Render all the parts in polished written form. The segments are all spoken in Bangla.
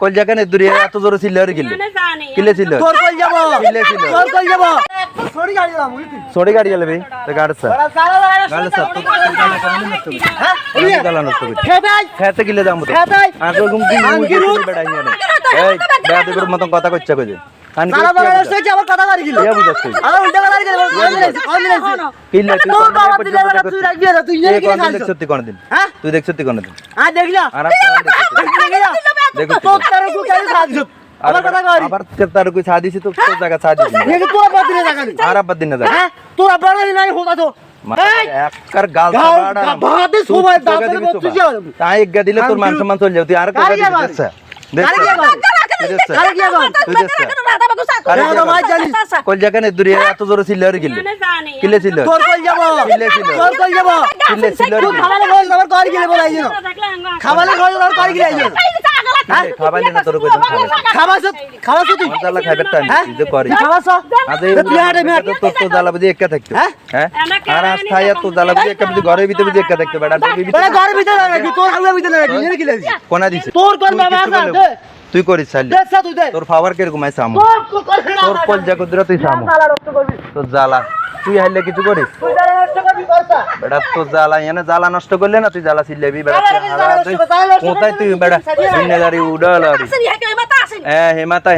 কল জায়গা দূরে এত জোরে ছিল আর কিলে ছিল তোর কই যাব কিলে ছিল তোর কই যাব সরি গাড়ি লাম ছোড়ে গাড়ি গেলে ভাই তো গাড়ি স্যার গাড়ি স্যার তো হ্যাঁ গালা নষ্ট করছিস খেদাই খেতে গিলে যাবো তো খেদাই আর ঘুম কি বেড়াই না এই বেয়াদের মত কথা কইছ কই কান সারা বাবা সে কি আবার কথা গাড়ি গিলো কি বুঝাছিস আরে উল্টা কথা গাড়ি গিলো কোন দিন কিলে তুই তোর বাবা দিলে তুই রাখবি না তুই নিয়ে কি খাইছ সত্যি কোন দিন হ্যাঁ তুই দেখ সত্যি কোন দিন দেখলা আর দেখো তোর তার কো কেন সাহায্য আবার কথা গাড়ি আবার তার কই ছাড় দিছি তো তোর জায়গা ছাড় দিছি এই তোর বাবা দিলে জায়গা আর আবার দিন না হ্যাঁ তোর আবার নাই হোতা তো একবার গাল ছাড়া বাদে সময় দাঁতের মধ্যে যাও তাই এক গা দিলে তোর মান সম্মান চলে যাও তুই আর কত দিছিস গাড়ি কি আবার গাড়ি কি আবার আরে মাই জানিস কল জায়গা দূরে এত জোরে ছিল আর কিলে ছিল তোর কই যাব কিলে ছিল তোর কই যাব কিলে ছিল তুই খাবালে ঘর আবার গাড়ি গিলে বলাই দিন খাবালে ঘর আবার গাড়ি গিলে আইলো খাবাইলে না তোর কই খাবাস তুই মশলা খাইবে টাইম তুই করি খাবাস আদে তোর তো জ্বালা বুঝি একা থাকতো হ্যাঁ আর আজ খাইয়া তো জ্বালা বুঝি একা বুঝি ঘরের ভিতরে বুঝি একা থাকতো বেটা বড় ঘরের ভিতরে রাখি তোর আলুর ভিতরে রাখি এনে কি লাগি কোনা দিছে তোর বাবা আছে দে তুই করিস চাইলে দে তুই দে তোর পাওয়ার কিরকম আছে আমু তোর কল জায়গা দূরে তুই সামু তোর জ্বালা তুই আইলে কিছু করিস তুই জ্বালা নষ্ট করবি করছা বেটা তো জ্বালা এনে জ্বালা নষ্ট করলে না তুই জ্বালা ছিলেবি বেটা কোথায় তুই বেটা দুনিয়াদারি উড়ালারি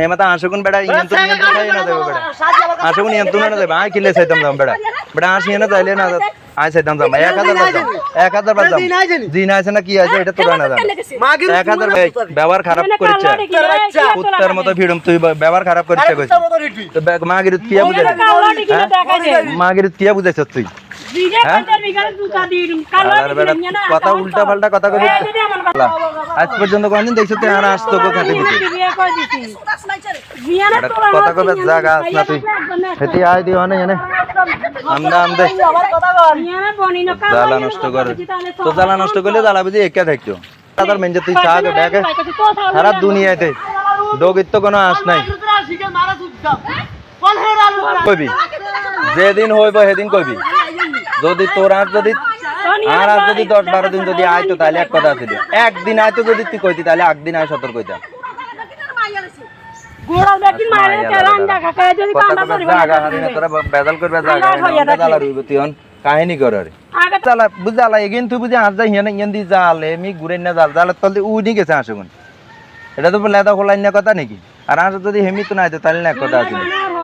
হেমাতা আশগুন বেটা ইয়ন্ত নিয়ন্ত খাই না দেবে বেটা আশগুন ইয়ন্ত না দেবে আই কিলে চাইতাম দাম বেটা বেটা আসি না যাইলে না আই চাইতাম দাম 1000 বাদ দাম জি না আছে না কি আছে এটা তোরা না জান 1000 ব্যবহার খারাপ করেছে কুত্তার মতো ভিড়ম তুই ব্যবহার খারাপ করেছে কইছিস তো মাগির কিয়া বুঝাই মাগির কিয়া বুঝাইছ তুই কথা উল্টা পাল্টা কথা কবি আজ পর্যন্ত কোনদিন দেখছ তুই আর আসতো খাতে দিতে কথা কবে জায়গা আস না তুই হেতি আই দিও না এনে আমদে জ্বালা নষ্ট করে তো জ্বালা নষ্ট করলে জ্বালা বুঝি একা থাকতো তাদের মেনজে তুই চা দেখে সারা দুনিয়াতে দগিত কোনো আস নাই কইবি যেদিন হইব সেদিন কইবি যদি তোর আর যদি 10-12 দিন যদি আইতো তাহলে এক কথা ছিল একদিন আইতো যদি তুই কইতি তাহলে একদিন আই সতর্ক কইতা গোড়া দেখি মারে তেরান দেখা কয় যদি কান্না করি জায়গা হারিনা তোরা বেজাল করবে জায়গা জালা রইব তুই কাহিনী কর রে চালা বুঝালা এগেন তুই বুঝি আজ যাই হেনে ইন্দি জালে মি ঘুরে না জাল তলে উনি গেছে আসুন এটা তো লেদা খোলাই না কথা নাকি আর আজ যদি হেমি তো না আইতো তাহলে না কথা আছে